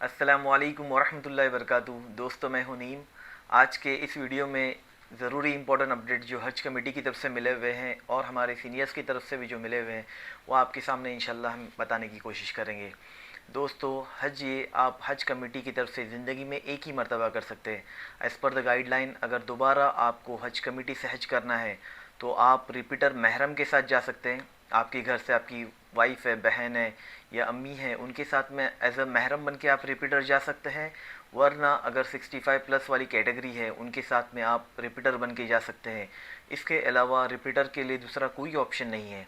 अस्सलामुअलैकुम वरहमतुल्लाहि वबरकातुहू। दोस्तों, मैं हूं नीम। आज के इस वीडियो में ज़रूरी इंपॉर्टेंट अपडेट जो हज कमेटी की तरफ से मिले हुए हैं और हमारे सीनियर्स की तरफ से भी जो मिले हुए हैं वो आपके सामने इंशाल्लाह हम बताने की कोशिश करेंगे। दोस्तों, हज ये आप हज कमेटी की तरफ से ज़िंदगी में एक ही मरतबा कर सकते हैं। एज़ पर द गाइडलाइन, अगर दोबारा आपको हज कमेटी से हज करना है तो आप रिपीटर महरम के साथ जा सकते हैं। आपके घर से आपकी वाइफ है, बहन है या अम्मी है, उनके साथ में एज अ महरम बन के आप रिपीटर जा सकते हैं। वरना अगर 65 प्लस वाली कैटेगरी है उनके साथ में आप रिपीटर बन के जा सकते हैं। इसके अलावा रिपीटर के लिए दूसरा कोई ऑप्शन नहीं है।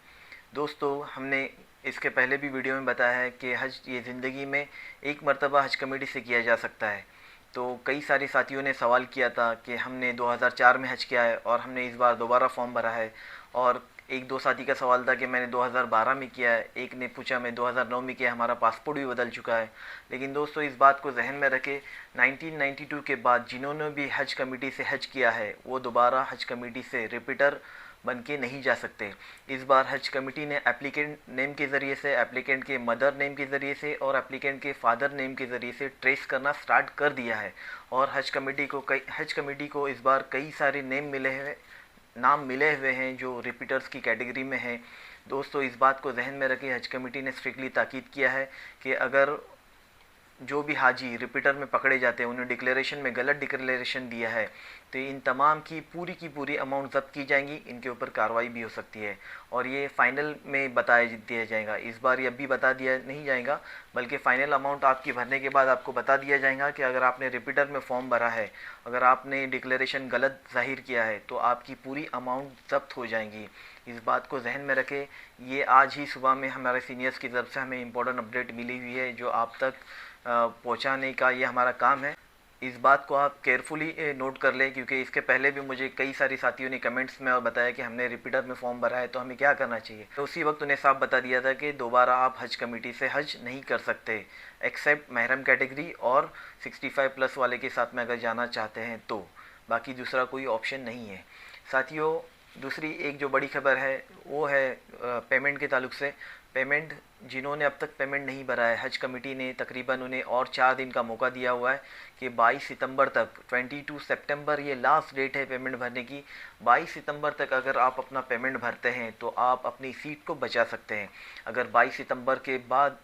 दोस्तों, हमने इसके पहले भी वीडियो में बताया है कि हज ये ज़िंदगी में एक मरतबा हज कमेटी से किया जा सकता है। तो कई सारे साथियों ने सवाल किया था कि हमने 2004 में हज किया है और हमने इस बार दोबारा फॉर्म भरा है, और एक दो साथी का सवाल था कि मैंने 2012 में किया है, एक ने पूछा मैं 2009 में किया, हमारा पासपोर्ट भी बदल चुका है। लेकिन दोस्तों, इस बात को जहन में रखें, 1992 के बाद जिन्होंने भी हज कमेटी से हज किया है वो दोबारा हज कमेटी से रिपीटर बन के नहीं जा सकते। इस बार हज कमेटी ने एप्लीकेंट नेम के ज़रिए से, एप्लीकेंट के मदर नेम के ज़रिए से और एप्लीकेंट के फादर नेम के ज़रिए से ट्रेस करना स्टार्ट कर दिया है। और हज कमेटी को इस बार कई सारे नाम मिले हुए हैं जो रिपीटर्स की कैटेगरी में हैं। दोस्तों, इस बात को जहन में रखें, हज कमेटी ने स्ट्रिक्टली ताकीद किया है कि अगर जो भी हाजी रिपीटर में पकड़े जाते हैं, उन्हें डिक्लेरेशन में गलत डिक्लेरेशन दिया है तो इन तमाम की पूरी अमाउंट ज़ब्त की जाएंगी, इनके ऊपर कार्रवाई भी हो सकती है। और ये फ़ाइनल में दिया जाएगा। इस बार ये अभी बता दिया नहीं जाएगा, बल्कि फ़ाइनल अमाउंट आपकी भरने के बाद आपको बता दिया जाएगा कि अगर आपने रिपीटर में फॉर्म भरा है, अगर आपने डिक्लेरेशन गलत ज़ाहिर किया है तो आपकी पूरी अमाउंट ज़ब्त हो जाएंगी। इस बात को जहन में रखें। ये आज ही सुबह में हमारे सीनियर्स की तरफ से हमें इम्पोर्टेंट अपडेट मिली हुई है जो आप तक पहुंचाने का ये हमारा काम है। इस बात को आप केयरफुली नोट कर लें, क्योंकि इसके पहले भी मुझे कई सारी साथियों ने कमेंट्स में और बताया कि हमने रिपीटर में फॉर्म भरा है तो हमें क्या करना चाहिए। तो उसी वक्त उन्हें साफ बता दिया था कि दोबारा आप हज कमेटी से हज नहीं कर सकते, एक्सेप्ट महरम कैटेगरी और 65 प्लस वाले के साथ में अगर जाना चाहते हैं तो। बाकी दूसरा कोई ऑप्शन नहीं है। साथियों, दूसरी एक जो बड़ी खबर है वो है पेमेंट के ताल्लुक से। पेमेंट जिन्होंने अब तक पेमेंट नहीं भरा है, हज कमेटी ने तकरीबन उन्हें और 4 दिन का मौका दिया हुआ है कि 22 सितंबर तक, 22 सितंबर ये लास्ट डेट है पेमेंट भरने की। 22 सितंबर तक अगर आप अपना पेमेंट भरते हैं तो आप अपनी सीट को बचा सकते हैं। अगर 22 सितंबर के बाद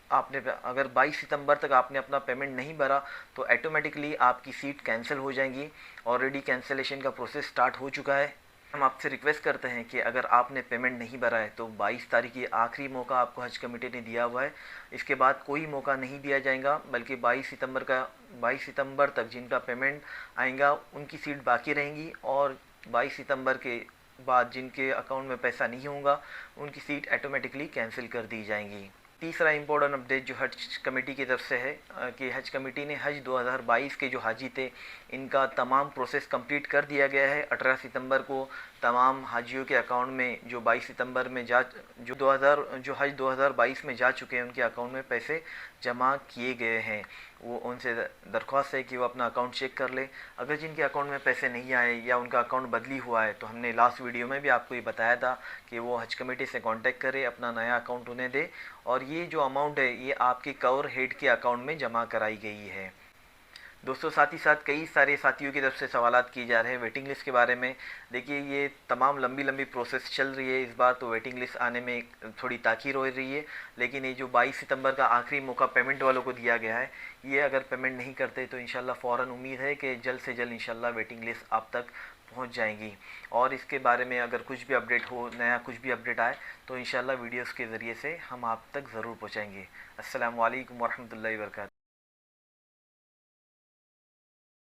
अगर 22 सितंबर तक आपने अपना पेमेंट नहीं भरा तो ऑटोमेटिकली आपकी सीट कैंसिल हो जाएंगी। ऑलरेडी कैंसिलेशन का प्रोसेस स्टार्ट हो चुका है। हम आपसे रिक्वेस्ट करते हैं कि अगर आपने पेमेंट नहीं भरा है तो 22 तारीख ये आखिरी मौका आपको हज कमेटी ने दिया हुआ है। इसके बाद कोई मौका नहीं दिया जाएगा, बल्कि 22 सितंबर तक जिनका पेमेंट आएगा उनकी सीट बाकी रहेंगी, और 22 सितंबर के बाद जिनके अकाउंट में पैसा नहीं होगा उनकी सीट ऑटोमेटिकली कैंसिल कर दी जाएंगी। तीसरा इम्पोर्टेंट अपडेट जो हज कमेटी की तरफ से है कि हज कमेटी ने हज 2022 के जो हाजी थे इनका तमाम प्रोसेस कंप्लीट कर दिया गया है। 18 सितंबर को तमाम हाजियों के अकाउंट में जो 22 सितंबर में जो हज 2022 में जा चुके हैं उनके अकाउंट में पैसे जमा किए गए हैं। वो उनसे दरख्वास्त है कि वो अपना अकाउंट चेक कर ले। अगर जिनके अकाउंट में पैसे नहीं आए या उनका अकाउंट बदली हुआ है तो हमने लास्ट वीडियो में भी आपको ये बताया था कि वो हज कमेटी से कांटेक्ट करे, अपना नया अकाउंट उन्हें दे, और ये जो अमाउंट है ये आपके कवर हेड के अकाउंट में जमा कराई गई है। दोस्तों, साथ ही साथ कई सारे साथियों की तरफ से सवालात किए जा रहे हैं वेटिंग लिस्ट के बारे में। देखिए, ये तमाम लंबी प्रोसेस चल रही है। इस बार तो वेटिंग लिस्ट आने में थोड़ी ताख़ीर हो रही है, लेकिन ये जो 22 सितंबर का आखिरी मौका पेमेंट वालों को दिया गया है, ये अगर पेमेंट नहीं करते तो इंशाल्लाह फ़ौरन उम्मीद है कि जल्द से जल्द इंशाल्लाह वेटिंग लिस्ट आप तक पहुंच जाएंगी। और इसके बारे में अगर कुछ भी अपडेट हो, नया कुछ भी अपडेट आए तो इंशाल्लाह वीडियोस के ज़रिए से हम आप तक ज़रूर पहुंचाएंगे। अस्सलामु अलैकुम वरहमतुल्लाहि वबरकातुहू।